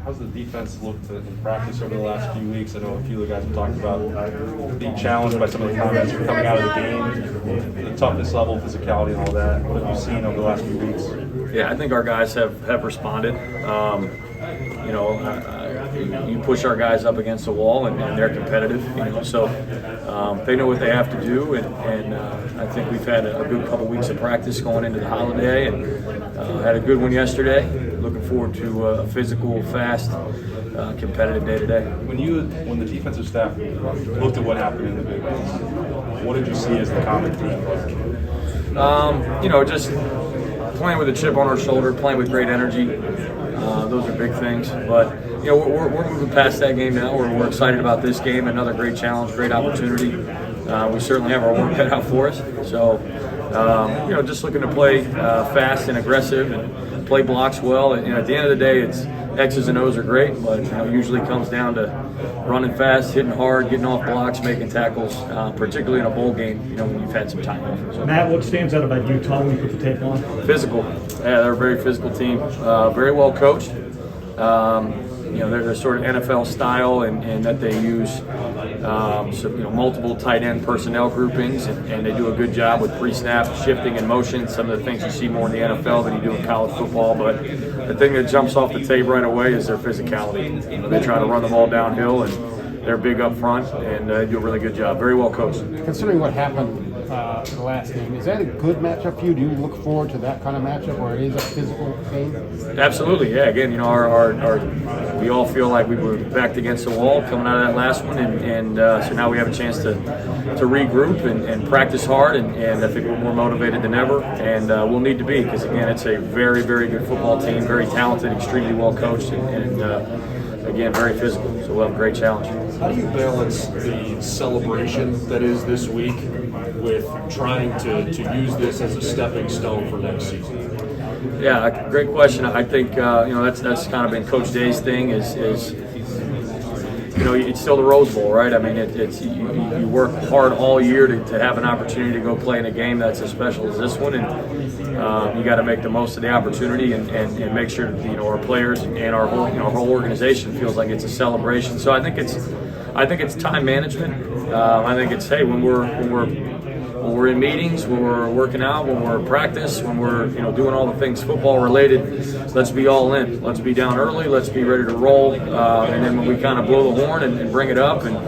how's the defense looked in practice over the last few weeks? I know a few of the guys have talked about being challenged by some of the comments coming out of the game, the toughness level, physicality, and all that. What have you seen over the last few weeks? Yeah, I think our guys have responded. You push our guys up against the wall, and they're competitive. So they know what they have to do, and I think we've had a good couple weeks of practice going into the holiday, and had a good one yesterday. Looking forward to a physical, fast, competitive day today. When the defensive staff looked at what happened in the big ones, what did you see as the common theme? Just playing with a chip on our shoulder, playing with great energy. Those are big things, but we're moving past that game now. We're excited about this game. Another great challenge, great opportunity. We certainly have our work cut out for us. So, just looking to play fast and aggressive and play blocks well. And, at the end of the day, it's X's and O's are great, but usually comes down to running fast, hitting hard, getting off blocks, making tackles, particularly in a bowl game, when you've had some time off. So. Matt, what stands out about Utah when you put the tape on? Physical. Yeah, they're a very physical team, very well coached. They're sort of NFL style, and that they use multiple tight end personnel groupings, and they do a good job with pre-snap shifting and motion. Some of the things you see more in the NFL than you do in college football. But the thing that jumps off the tape right away is their physicality. They try to run the ball downhill, and they're big up front, and they do a really good job. Very well coached. Considering what happened in the last game, is that a good matchup for you? Do you look forward to that kind of matchup, or it is a physical game? Absolutely, yeah. Again, we all feel like we were backed against the wall coming out of that last one, and so now we have a chance to regroup and practice hard, and I think we're more motivated than ever, and we'll need to be, because again, it's a very, very good football team, very talented, extremely well coached, and again, very physical. So we'll have a great challenge. How do you balance the celebration that is this week with trying to use this as a stepping stone for next season? Yeah, great question. I think that's kind of been Coach Day's thing. Is it's still the Rose Bowl, right? I mean, it's you work hard all year to have an opportunity to go play in a game that's as special as this one, and you got to make the most of the opportunity and make sure that, our players and our whole organization feels like it's a celebration. So I think it's time management. I think it's, hey, when we're in meetings, when we're working out, when we're in practice, when we're doing all the things football related, let's be all in. Let's be down early. Let's be ready to roll. And then when we kind of blow the horn and bring it up and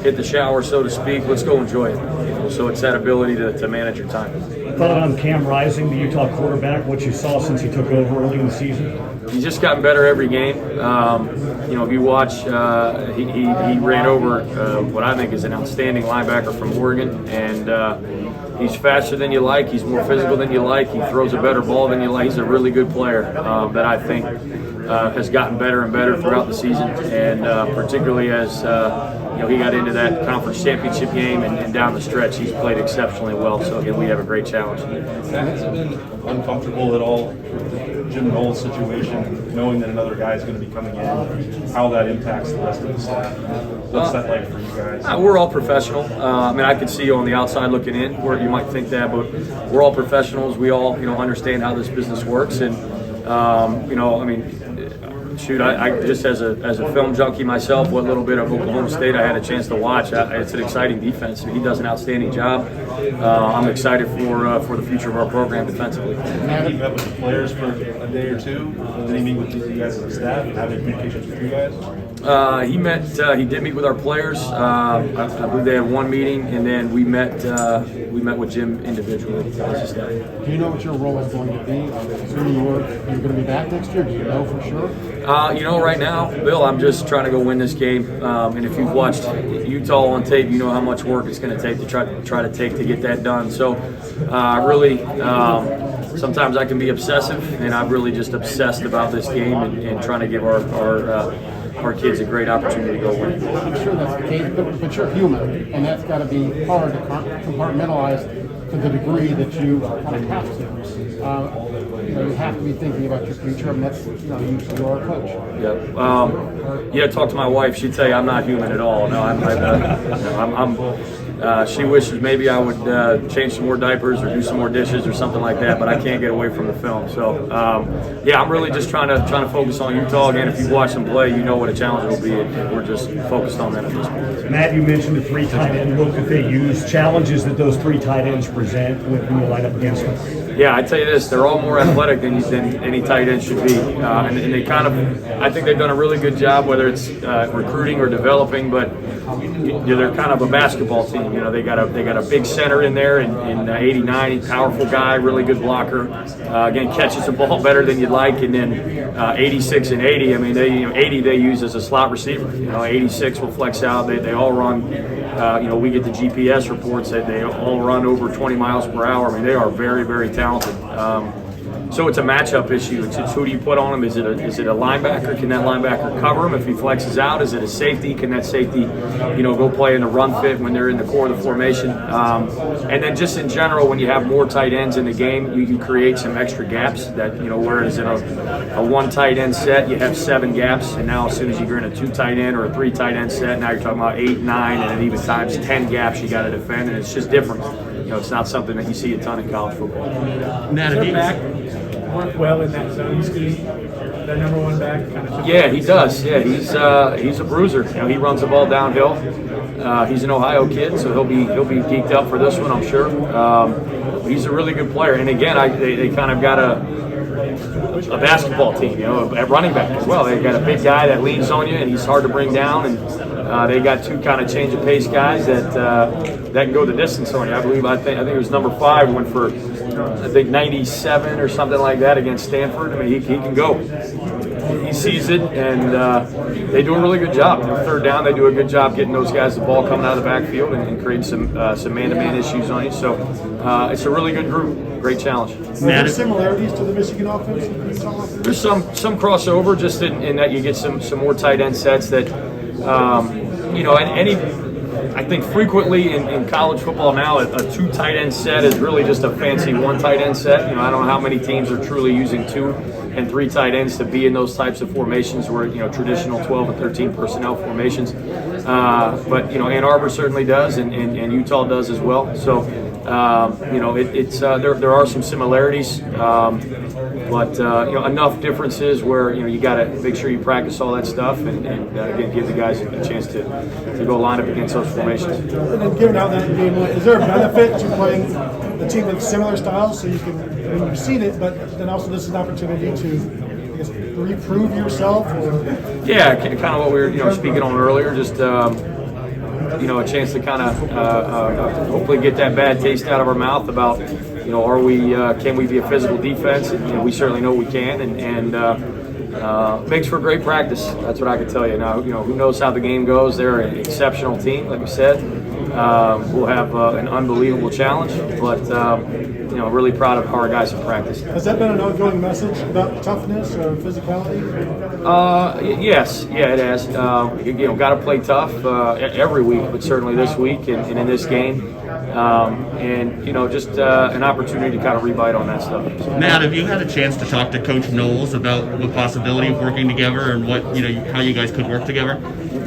hit the shower, so to speak, let's go enjoy it. So it's that ability to manage your time. Thought on Cam Rising, the Utah quarterback, what you saw since he took over early in the season? He's just gotten better every game. If you watch, he ran over what I think is an outstanding linebacker from Oregon, and he's faster than you like. He's more physical than you like. He throws a better ball than you like. He's a really good player that I think has gotten better and better throughout the season, and particularly as he got into that conference championship game and down the stretch, he's played exceptionally well. So again, we have a great challenge. Has it been uncomfortable at all with the Jim Knowles situation, knowing that another guy is going to be coming in, how that impacts the rest of the staff? What's that like for you guys? We're all professional. I could see you on the outside looking in where you might think that, but we're all professionals. We all, understand how this business works, and I just as a film junkie myself, what little bit of Oklahoma State I had a chance to watch, it's an exciting defense. He does an outstanding job. I'm excited for the future of our program defensively. He met with the players for a day or two. Did he meet with you guys as a staff and have any communications with you guys? He did meet with our players. I believe they had one meeting, and then we met with Jim individually as a staff. Do you know what your role is going to be? Assuming you're going to be back next year, do you know for sure? Right now, Bill, I'm just trying to go win this game. And if you've watched Utah on tape, you know how much work it's going to take to try to get that done. So, sometimes I can be obsessive, and I'm really just obsessed about this game and trying to give our kids a great opportunity to go win. I'm sure that's the case, but you're human, and that's got to be hard to compartmentalize to the degree that you kind of have to. You have to be thinking about your future, and that's you are a coach. Talk to my wife. She'd tell you I'm not human at all. No, She wishes maybe I would change some more diapers or do some more dishes or something like that, but I can't get away from the film. So yeah, I'm really just trying to focus on Utah. Again, if you've watched them play, you know what a challenge will be, and we're just focused on that at this point. Matt, you mentioned the 3 tight end look that they use. Challenges that those 3 tight ends present when you line up against them. Yeah, I tell you this, they're all more athletic than any tight end should be. And they kind of, I think they've done a really good job, whether it's recruiting or developing, but they're kind of a basketball team. You know, they got a big center in there in 89, powerful guy, really good blocker. Again, catches the ball better than you'd like. And then 86 and 80, I mean, 80 they use as a slot receiver. 86 will flex out. They all run. We get the GPS reports that they all run over 20 miles per hour. I mean, they are very, very talented. So it's a matchup issue. It's who do you put on him? Is it a linebacker? Can that linebacker cover him if he flexes out? Is it a safety? Can that safety, go play in the run fit when they're in the core of the formation? And then just in general, when you have more tight ends in the game, you create some extra gaps that, whereas in a 1 tight end set, you have 7 gaps. And now as soon as you're in a 2 tight end or a 3 tight end set, now you're talking about 8, 9, and then even times 10 gaps you got to defend. And it's just different. It's not something that you see a ton in college football. Back work well in that zone scheme. Their number 1 back kind of. Yeah, he does. Yeah, he's a bruiser. He runs the ball downhill. He's an Ohio kid, so he'll be geeked up for this one, I'm sure. He's a really good player, and again, they kind of got a basketball team, at running back as well. They got a big guy that leans on you, and he's hard to bring down, and they got 2 kind of change of pace guys that can go the distance on you. I think it was number 5 went for 97 or something like that against Stanford. I mean, he can go. He sees it, and they do a really good job. 3rd down, they do a good job getting those guys the ball coming out of the backfield and creating some man-to-man issues on you. So it's a really good group. Great challenge. Are there similarities to the Michigan offense? There's some crossover, just in that you get some more tight end sets that, I think frequently in college football now, a 2 tight end set is really just a fancy 1 tight end set. I don't know how many teams are truly using 2 and 3 tight ends to be in those types of formations where, traditional 12 and 13 personnel formations. But, Ann Arbor certainly does, and Utah does as well. So, there are some similarities, but enough differences where you got to make sure you practice all that stuff and again give the guys a chance to go line up against those formations. And then given how that game went, is there a benefit to playing a team with similar styles so you can, you've seen it, but then also this is an opportunity to, I guess, reprove yourself? Yeah, kind of what we were speaking on earlier, just a chance to kind of hopefully get that bad taste out of our mouth about, are we can we be a physical defense? And we certainly know we can, and makes for great practice. That's what I can tell you. Now, who knows how the game goes? They're an exceptional team, like we said. We'll have an unbelievable challenge, but really proud of how our guys have practiced. Has that been an ongoing message about toughness or physicality? Yes, yeah, it has. Got to play tough every week, but certainly this week and in this game. Just an opportunity to kind of rebite on that stuff. Matt, have you had a chance to talk to Coach Knowles about the possibility of working together and what how you guys could work together?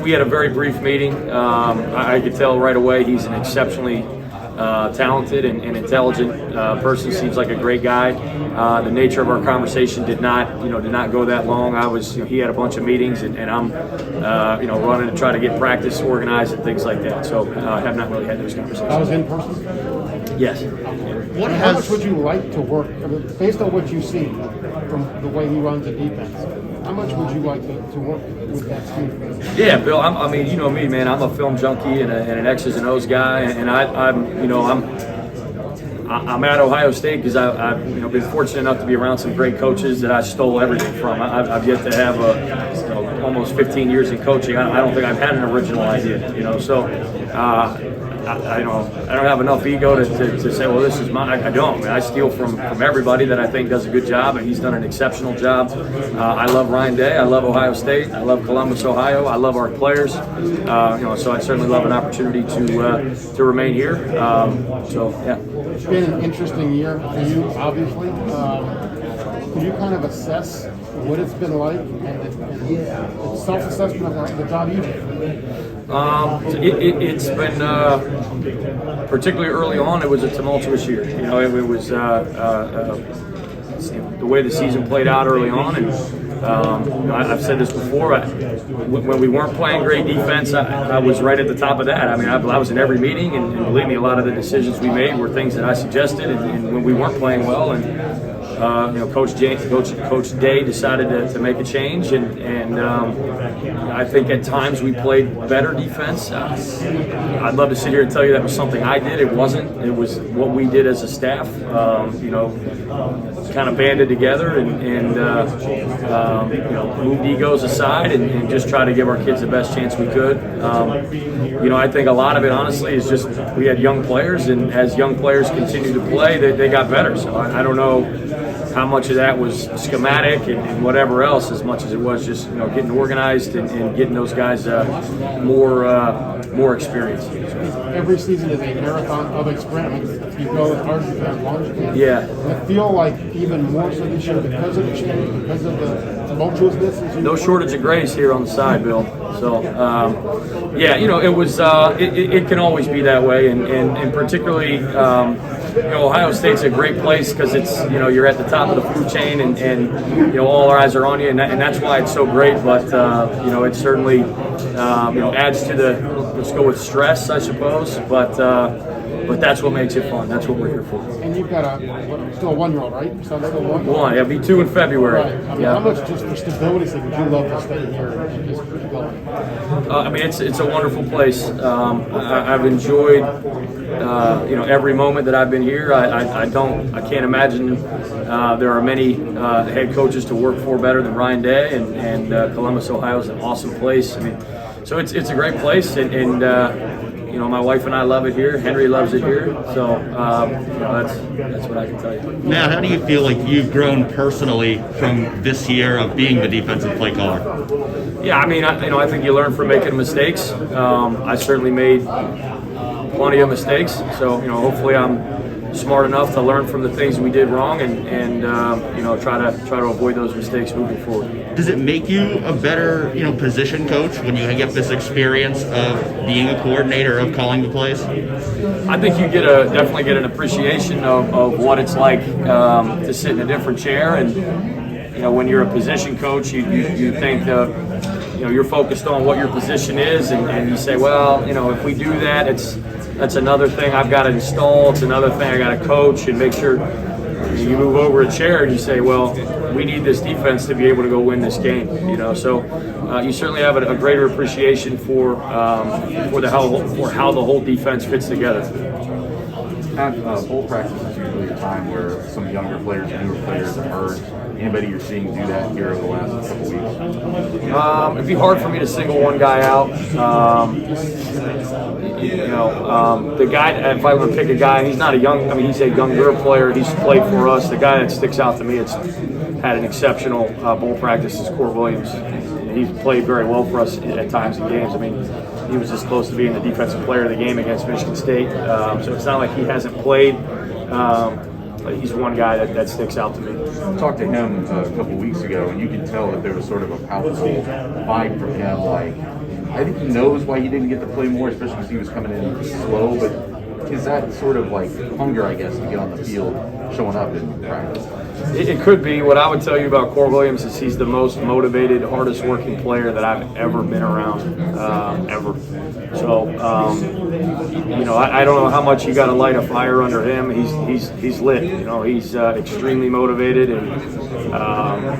We had a very brief meeting. I could tell right away he's an exceptionally talented and intelligent person. Seems like a great guy. The nature of our conversation did not go that long. He had a bunch of meetings, and I'm running to try to get practice organized and things like that. So I have not really had those conversations. I was in person. Yes. How much would you like to work, based on what you see from the way he runs the defense? How much would you like to work with that scheme? Yeah, Bill. I mean, you know me, man. I'm a film junkie and an X's and O's guy, and I'm at Ohio State because I've been fortunate enough to be around some great coaches that I stole everything from. I've yet to have almost 15 years in coaching. I don't think I've had an original idea. So. I don't have enough ego to say, well, this is mine. I don't. I steal from everybody that I think does a good job, and he's done an exceptional job. I love Ryan Day. I love Ohio State. I love Columbus, Ohio. I love our players. So I'd certainly love an opportunity to remain here. Yeah. It's been an interesting year for you, obviously. Can you kind of assess what it's been like and the self-assessment of the job you did? It's been particularly early on. It was a tumultuous year. You know, it was the way the season played out early on, and I've said this before. When we weren't playing great defense, I was right at the top of that. I mean, I was in every meeting, and believe me, a lot of the decisions we made were things that I suggested. And when we weren't playing well, and Coach Day decided to make a change, and I think at times we played better defense. I'd love to sit here and tell you that was something I did. It wasn't. It was what we did as a staff. Kind of banded together and moved egos aside and just try to give our kids the best chance we could. I think a lot of it, honestly, is just we had young players, and as young players continue to play, they got better. So I don't know how much of that was schematic and whatever else, as much as it was just getting organized and getting those guys more experience. Every season is a marathon of experiments. You go as hard as long as you can. Yeah. I feel like even more so this year because of the change, because of the tumultuousness. No shortage of grace here on the side, Bill. So, it was. It can always be that way, and particularly, Ohio State's a great place because it's you're at the top of the food chain, and all our eyes are on you, and that's why it's so great. But it certainly adds to the, let's go with stress, I suppose. But that's what makes it fun. That's what we're here for. And you've got still a 1-year-old, right? So that's a one. Yeah, be 2 in February. Right. I mean, how much just for stability's sake would you love to stay here and just keep going? It's a wonderful place. I've enjoyed every moment that I've been here. I can't imagine there are many head coaches to work for better than Ryan Day, and Columbus, Ohio is an awesome place. I mean, so it's a great place, and my wife and I love it here. Henry loves it here. So that's what I can tell you. Now, how do you feel like you've grown personally from this year of being the defensive play caller? Yeah, I mean, I think you learn from making mistakes. I certainly made plenty of mistakes. So hopefully I'm smart enough to learn from the things we did wrong and try to avoid those mistakes moving forward. Does it make you a better position coach when you get this experience of being a coordinator, of calling the plays? I think you definitely get an appreciation of what it's like to sit in a different chair, and when you're a position coach, you think you're focused on what your position is, and you say, well, if we do that, that's another thing I've got to install. It's another thing I got to coach and make sure. You move over a chair and you say, well, we need this defense to be able to go win this game. So you certainly have a greater appreciation for how the whole defense fits together. Bowl practice is usually a time where some younger players, newer players emerge. Anybody you're seeing do that here over the last couple weeks? It'd be hard for me to single one guy out. The guy, if I were to pick a guy, he's not he's a younger player. He's played for us. The guy that sticks out to me, it's had an exceptional bowl practice, is Cor Williams. He's played very well for us at times in games. I mean, he was this close to being the defensive player of the game against Michigan State. So it's not like he hasn't played. He's one guy that sticks out to me. I talked to him a couple weeks ago, and you could tell that there was sort of a palpable vibe from him. Like, I think he knows why he didn't get to play more, especially because he was coming in slow. But is that sort of like hunger, I guess, to get on the field, showing up in practice? It could be. What I would tell you about Cor Williams is he's the most motivated, hardest working player that I've ever been around, ever. So, I don't know how much you got to light a fire under him. He's lit. He's extremely motivated, and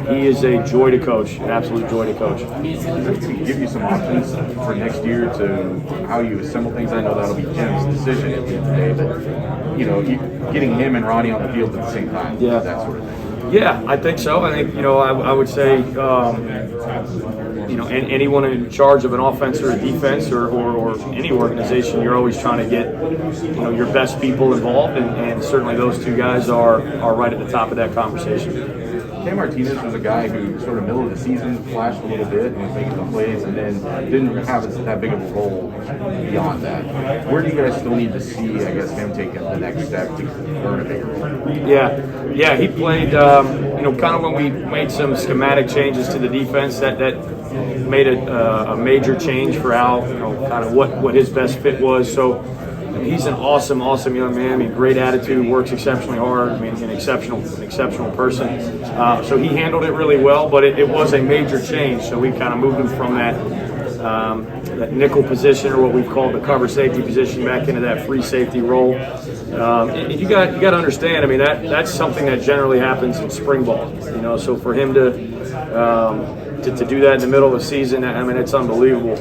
he is a joy to coach, an absolute joy to coach. To give you some options for next year to how you assemble things, I know that'll be Jim's decision at the end of the day, but getting him and Ronnie on the field at the same time, that sort of thing. Yeah, I think so. I think I would say anyone in charge of an offense or a defense or any organization, you're always trying to get your best people involved, and certainly those two guys are right at the top of that conversation. Cam Martinez was a guy who sort of middle of the season flashed a little bit and was making some plays, and then didn't have that big of a role beyond that. Where do you guys still need to see, I guess, him take the next step to earn a bigger role? Yeah, he played. kind of when we made some schematic changes to the defense, that made a major change for Al, kind of what his best fit was. So he's an awesome young man. I mean, great attitude, works exceptionally hard. I mean, an exceptional person. So he handled it really well, but it was a major change. So we kind of moved him from that nickel position, or what we've called the cover safety position, back into that free safety role. And you got to understand. I mean, that's something that generally happens in spring ball. So for him to do that in the middle of the season, I mean, it's unbelievable.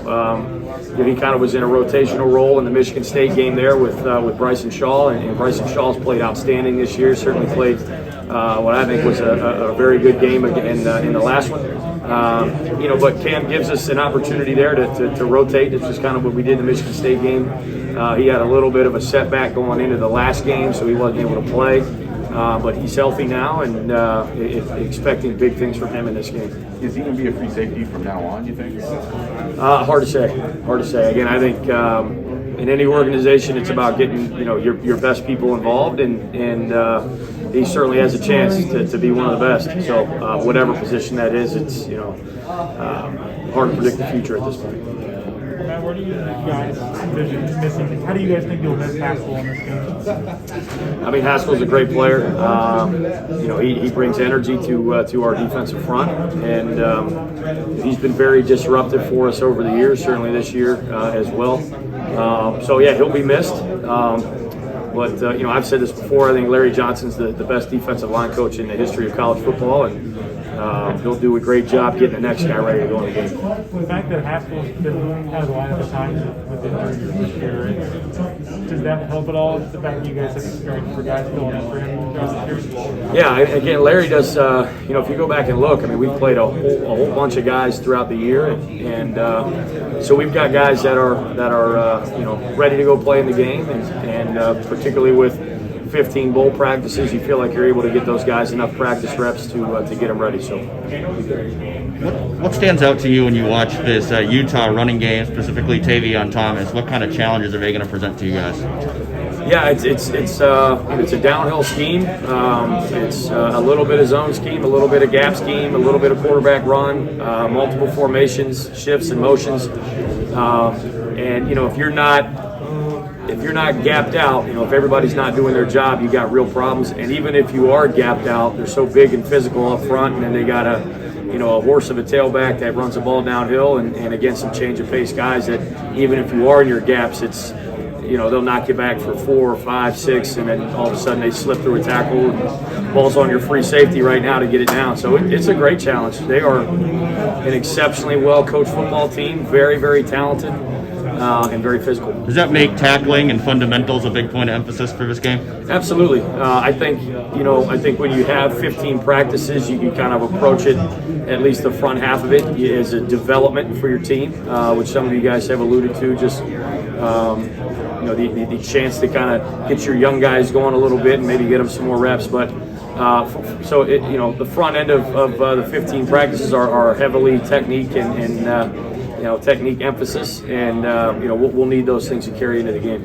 He kind of was in a rotational role in the Michigan State game there with Bryson Shaw, and Bryson Shaw's played outstanding this year. Certainly played what I think was a very good game in the last one. But Cam gives us an opportunity there to rotate. This is kind of what we did in the Michigan State game. He had a little bit of a setback going into the last game, so he wasn't able to play. But he's healthy now, and expecting big things from him in this game. Is he going to be a free safety from now on, you think? Hard to say. Again, I think in any organization, it's about getting your best people involved, and he certainly has a chance to be one of the best. So whatever position that is, it's hard to predict the future at this point. Matt, where do you guys envision missing? How do you guys think you'll miss Haskell in this game? I mean, Haskell's a great player. He brings energy to our defensive front, and he's been very disruptive for us over the years. Certainly this year as well. So yeah, he'll be missed. But I've said this before. I think Larry Johnson's the best defensive line coach in the history of college football, and he'll do a great job getting the next guy ready to go in the game. The fact that Haskell's been out of the lineup at times with injuries this year, does that help at all? The fact that you guys have experienced for guys filling in for him throughout the year? Yeah, again, Larry does. If you go back and look, I mean, we've played a whole bunch of guys throughout the year, and so we've got guys that are ready to go play in the game, and particularly with 15 bowl practices, you feel like you're able to get those guys enough practice reps to get them ready. So, what stands out to you when you watch this Utah running game, specifically Tavion Thomas? What kind of challenges are they going to present to you guys? Yeah, it's a downhill scheme. It's a little bit of zone scheme, a little bit of gap scheme, a little bit of quarterback run, multiple formations, shifts, and motions. And if you're not gapped out, if everybody's not doing their job, you got real problems. And even if you are gapped out, they're so big and physical up front, and then they got a horse of a tailback that runs the ball downhill, and against some change of pace guys that even if you are in your gaps, it's they'll knock you back for 4, 5, 6, and then all of a sudden they slip through a tackle, and ball's on your free safety right now to get it down. So it's a great challenge. They are an exceptionally well-coached football team, very, very talented, and very physical. Does that make tackling and fundamentals a big point of emphasis for this game? Absolutely. I think when you have 15 practices, you can kind of approach it, at least the front half of it, as a development for your team, which some of you guys have alluded to. Just the chance to kind of get your young guys going a little bit and maybe get them some more reps. But the front end of the 15 practices are heavily technique and technique emphasis, and we'll need those things to carry into the game.